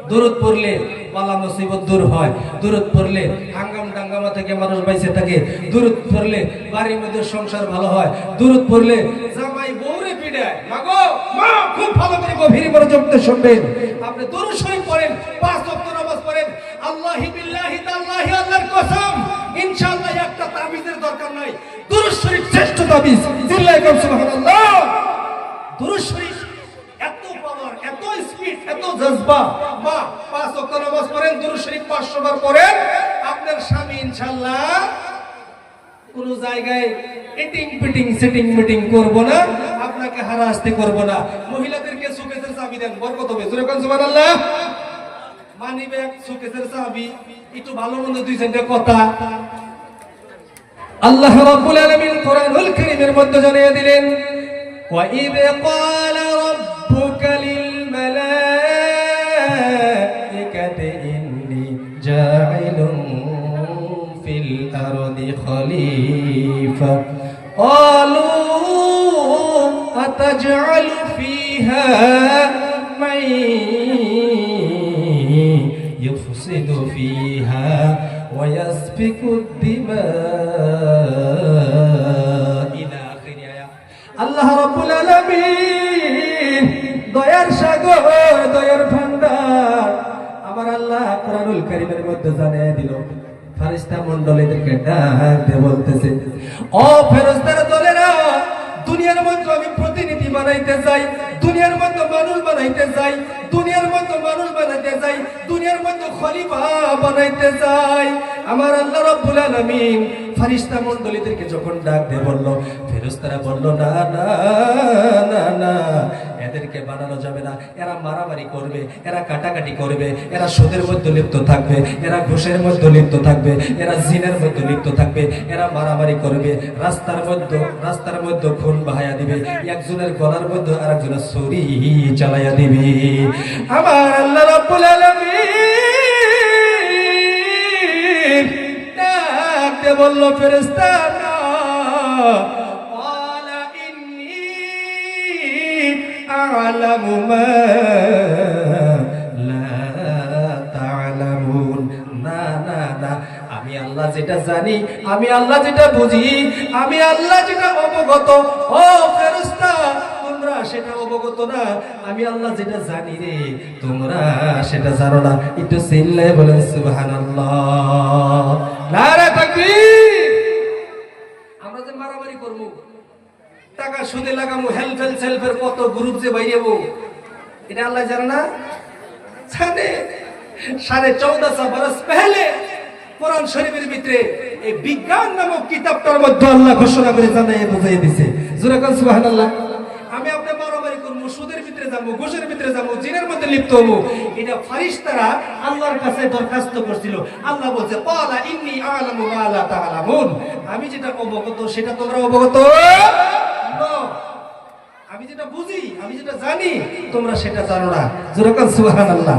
দুরূদ পড়লে বালা মুসিবত দূর হয়, দুরূদ পড়লে হাঙ্গাম টাঙ্গামা থেকে মানুষ বাইসে থাকে, দুরূদ পড়লে বাড়ির মধ্যে সংসার ভালো হয়, দুরূদ পড়লে জামাই বউরে পিড়ায়। মাগো মা, খুব ভালো করে গভীর মনোযোগ দিয়ে শুনবেন। আপনি দুরূদ শরীফ পড়েন, 5 ওয়াক্ত নামাজ পড়েন, আল্লাহি বিল্লাহি তাআলাহি, আল্লাহর কসম ইনশাআল্লাহ একটা তাবিজের দরকার নাই। দুরূদ শরীফ শ্রেষ্ঠ তাবিজ। চিল্লায়ে বলেন সুবহানাল্লাহ। দুরূদ শরীফ এত পাওয়ার, এত স্পিড, এত জজবা। মা 5 ওয়াক্ত নামাজ পড়েন, দুরূদ শরীফ 500 বার পড়েন, আপনার স্বামী ইনশাআল্লাহ কোন জায়গায় এটিং পিটিং সেটিং মিটিং করব না, আপনাকে হারাস্তি করব না। মহিলাদেরকে সুকেসের চাবি দেন, বরকত হবে। জোরে কোন সুবহানাল্লাহ। মানি ব্যাগ, সুকেসের চাবি, একটু ভালো মন্দ দুই চারটা কথা আল্লাহ রাব্বুল আলামিন কোরআনুল কারীমের মধ্যে জানিয়ে দিলেন, ওয়া ইয ক্বালা রাব্বুকা লিল মালাইকাতি ইন্নী জাইলুন ফিল আরদি খলিফা ক্বালু আতাজআলু ফিহা মান ইউফসিদু ফিহা ওয়া ইয়াসফিকু দিমা ইলা আখির আয়াত। আল্লাহ রাব্বুল আলামিন দয়ার সাগর, দয়ার ভান্ডার আমার আল্লাহ কোরআনুল কারীমের মধ্যে জানিয়ে দিল। ফেরেশতা মণ্ডলীদেরকে ডাক দিয়ে বলতেছে, ও ফেরেশতার দলেরা, দুনিয়ার মধ্যে আমি প্রতিনিধি বানাইতে চাই, দুনিয়ার মধ্যে মানুষ বানাইতে চাই, দুনিয়ার মধ্যে মানুষ বানাইতে চাই, দুনিয়ার মধ্যে খলিফা বানাইতে চাই। আমার আল্লাহ রাব্বুল আলামিন ফেরেশতা মণ্ডলীদেরকে যখন ডাক দিয়ে বলল, ফেরেশতারা বলল, না না না না, এদেরকে বানানো যাবে না, এরা মারামারি করবে, এরা কাটাকাটি করবে, এরা সুদের মধ্যে লিপ্ত থাকবে, এরা ঘুষের মধ্যে লিপ্ত থাকবে, এরা জিনের মধ্যে লিপ্ত থাকবে, এরা মারামারি করবে, রাস্তার মধ্যে খুন বাহায়া দিবে, একজনের গলার মধ্যে আরেকজনের ছুরি চালাইয়া দিবে। আমার আল্লাহ রাব্বুল আলামিন ডাকতে বলল, ফেরেশতা না, ক্বালা ইন্নী আ'লামু মা লা তা'লামুন। না না না, আমি আল্লাহ যেটা জানি, আমি আল্লাহ যেটা বুঝি, আমি আল্লাহ যেটা অবগত, ও ফেরেশতা তোমরা সেটা অবগত না, আমি আল্লাহ যেটা জানি রে, তোমরা সেটা জানো না। একটু চিল্লায়ে বলেন সুবহানাল্লাহ, নারে তাকবীর। আমরা যে মারামারি করব, টাকা সুদে লাগামু, হেলফেল সেলফের কত গ্রুপ যে বাইরেবো, এটা আল্লাহ জানে না? জানে। 14.5 বছর পহলে কোরআন শরীফের ভিতরে এই বিজ্ঞান নামক কিতাবটার মধ্যে আল্লাহ ঘোষণা করে জানাই বুঝিয়ে দিয়েছে। জোরে কোন সুবহানাল্লাহ। আমি আপনি মারামারি করব, সুদের ভিতরে যাব, ঘুষের ভিতরে যাব, জিনের মধ্যে লিপ্ত হব, এটা ফেরেশতারা আল্লাহর কাছে দরখাস্ত করছিল। আল্লাহ বলছে, ক্বালা ইন্নী আ'লামু মা লা তা'লামুন, আমি যেটা অবগত সেটা তোমরা অবগত না, আমি যেটা বুঝি, আমি যেটা জানি, তোমরা সেটা জানো না। জোরে কোন সুবহানাল্লাহ।